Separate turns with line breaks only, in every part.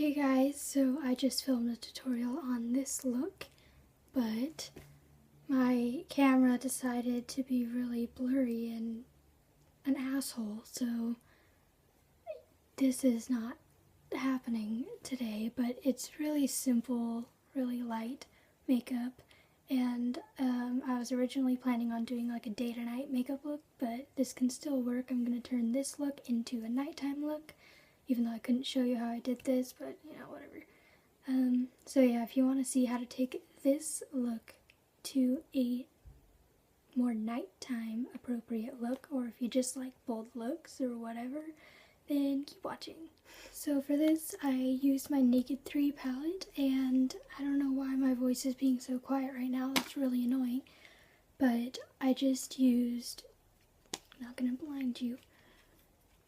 Hey guys, so I just filmed a tutorial on this look, but my camera decided to be really blurry and an asshole, so this is not happening today, but it's really simple, really light makeup, and I was originally planning on doing like a day to night makeup look, but this can still work. I'm going to turn this look into a nighttime look, even though I couldn't show you how I did this, but you know, whatever. So yeah, if you want to see how to take this look to a more nighttime appropriate look, or if you just like bold looks or whatever, then keep watching. So for this, I used my Naked 3 palette, and I don't know why my voice is being so quiet right now, that's really annoying, but I just used, I'm not gonna blind you,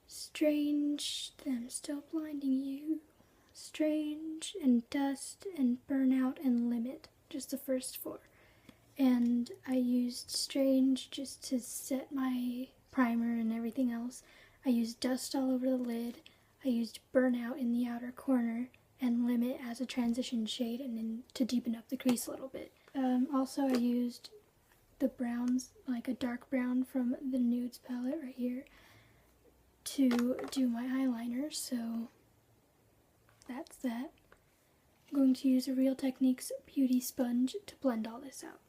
Strange, I'm still blinding you, Strange, and Dust, and Burnout, and Limit, just the first four. And I used Strange just to set my primer and everything else. I used Dust all over the lid, I used Burnout in the outer corner, and Limit as a transition shade and then to deepen up the crease a little bit. Also I used the browns, like a dark brown from the Nudes palette right here, to do my eyeliner, so that's that. I'm going to use a Real Techniques beauty sponge to blend all this out.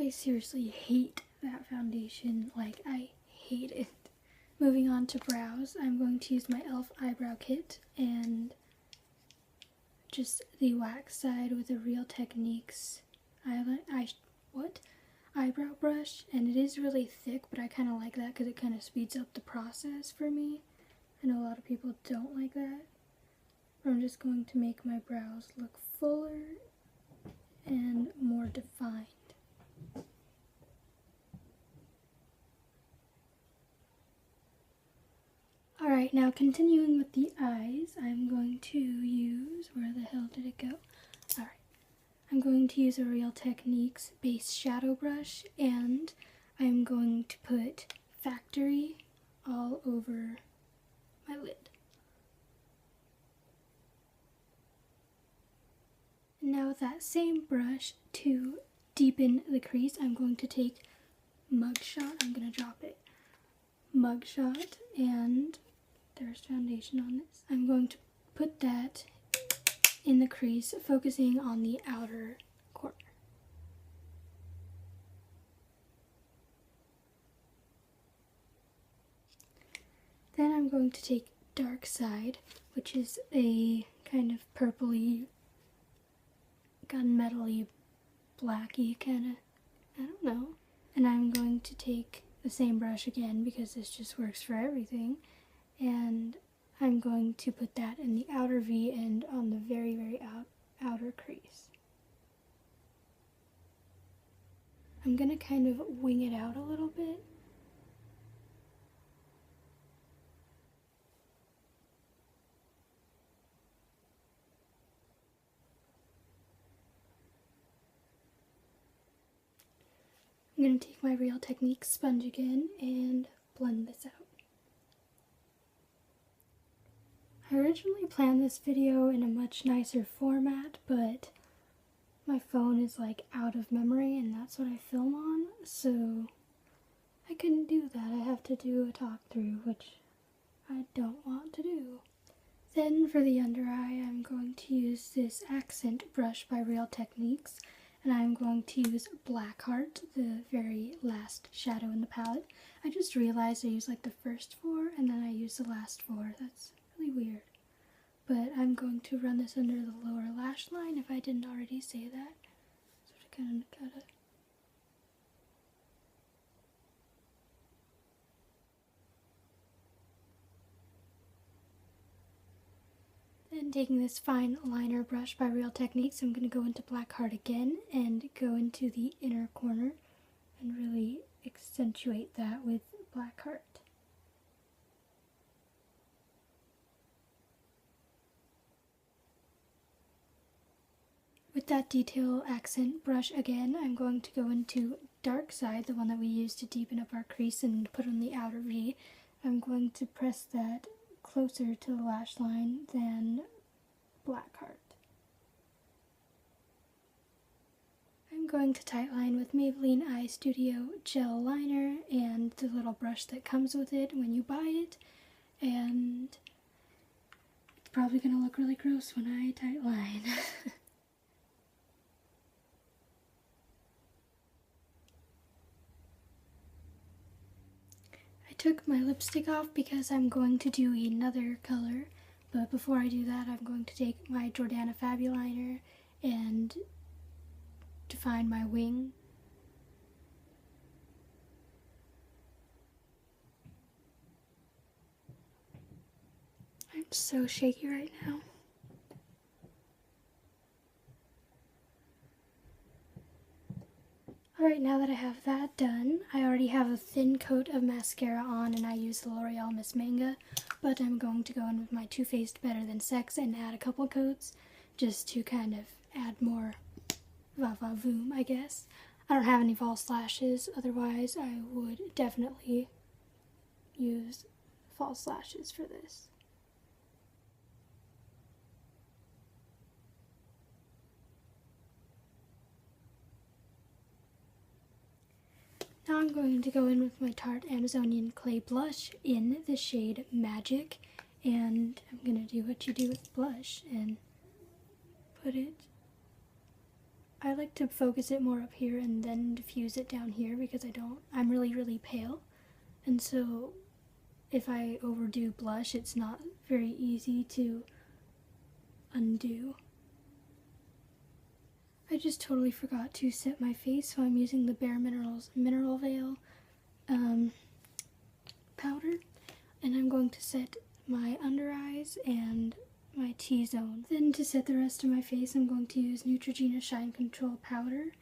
I seriously hate that foundation, like I hate it. Moving on to brows, I'm going to use my e.l.f. eyebrow kit and just the wax side with a Real Techniques eyebrow brush, and it is really thick, but I kind of like that because it kind of speeds up the process for me. I know a lot of people don't like that, but I'm just going to make my brows look fuller and more defined. Alright, now continuing with the eyes, I'm going to use, where the hell did it go? Alright. I'm going to use a Real Techniques base shadow brush, and I'm going to put Factory all over my lid. And now with that same brush, to deepen the crease, I'm going to take Mugshot, I'm going to drop it, Mugshot, and there's foundation on this. I'm going to put that in the crease, focusing on the outer corner. Then I'm going to take Dark Side, which is a kind of purpley, gunmetal-y, blacky kind of, I don't know. And I'm going to take the same brush again because this just works for everything, and I'm going to put that in the outer V and on the very, very outer crease. I'm going to kind of wing it out a little bit. I'm going to take my Real Techniques sponge again and blend this out. I originally planned this video in a much nicer format, but my phone is like out of memory and that's what I film on, so I couldn't do that. I have to do a talk through, which I don't want to do. Then for the under eye, I'm going to use this accent brush by Real Techniques, and I'm going to use Blackheart, the very last shadow in the palette. I just realized I used like the first four and then I used the last four. That's really weird. But I'm going to run this under the lower lash line if I didn't already say that. So I kind of gotta... Then taking this fine liner brush by Real Techniques, I'm going to go into Blackheart again and go into the inner corner and really accentuate that with Blackheart. With that detail accent brush again, I'm going to go into dark side, the one that we use to deepen up our crease and put on the outer V, I'm going to press that closer to the lash line than Blackheart. I'm going to tightline with Maybelline Eye Studio Gel Liner and the little brush that comes with it when you buy it, and it's probably going to look really gross when I tightline. I took my lipstick off because I'm going to do another color, but before I do that I'm going to take my Jordana Fabuliner and define my wing. I'm so shaky right now. Alright, now that I have that done, I already have a thin coat of mascara on and I use the L'Oreal Miss Manga, but I'm going to go in with my Too Faced Better Than Sex and add a couple coats just to kind of add more va-va-voom, I guess. I don't have any false lashes, otherwise I would definitely use false lashes for this. Now I'm going to go in with my Tarte Amazonian Clay Blush in the shade Magic, and I'm going to do what you do with blush and put it. I like to focus it more up here and then diffuse it down here because I'm really pale, and so if I overdo blush it's not very easy to undo. I just totally forgot to set my face, so I'm using the Bare Minerals Mineral Veil powder, and I'm going to set my under eyes and my T-zone. Then to set the rest of my face, I'm going to use Neutrogena Shine Control powder.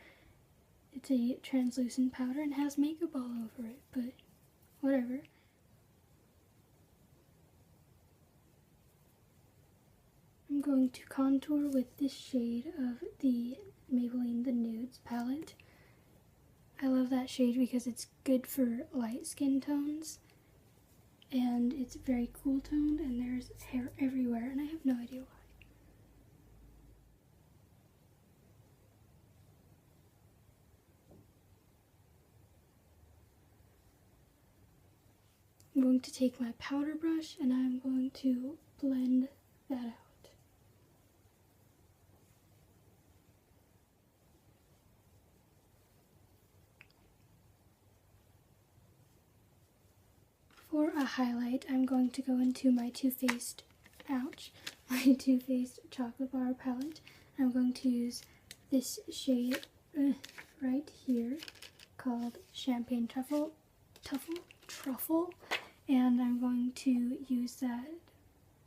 It's a translucent powder and has makeup all over it, but whatever. I'm going to contour with this shade of the Maybelline The Nudes palette. I love that shade because it's good for light skin tones, and it's very cool toned, and there's hair everywhere, and I have no idea why. I'm going to take my powder brush and I'm going to blend that out. For a highlight, I'm going to go into my Too Faced Chocolate Bar palette. I'm going to use this shade right here called Champagne Truffle, and I'm going to use that,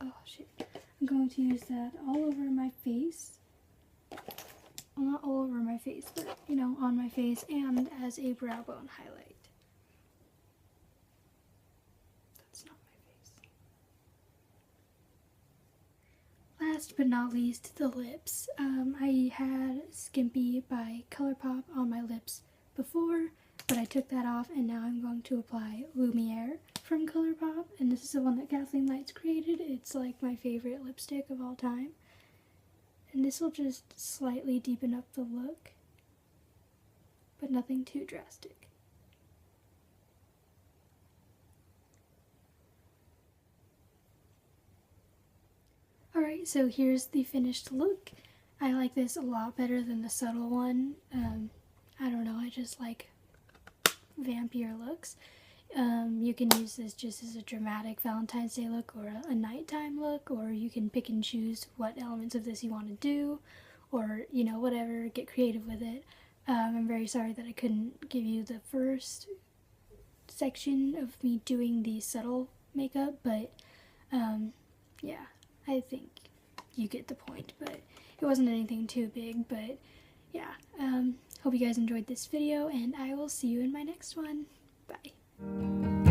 I'm going to use that all over my face. Well, not all over my face, but, you know, on my face and as a brow bone highlight. Last but not least, the lips. I had Skimpy by ColourPop on my lips before, but I took that off and now I'm going to apply Lumiere from ColourPop, and this is the one that Kathleen Lights created. It's like my favorite lipstick of all time. And this will just slightly deepen up the look, but nothing too drastic. Alright, so here's the finished look. I like this a lot better than the subtle one. I don't know, I just like vampier looks. You can use this just as a dramatic Valentine's Day look or a nighttime look, or you can pick and choose what elements of this you want to do, or, you know, whatever, get creative with it. I'm very sorry that I couldn't give you the first section of me doing the subtle makeup, but yeah, I think you get the point, but it wasn't anything too big. But yeah, hope you guys enjoyed this video, and I will see you in my next one. Bye.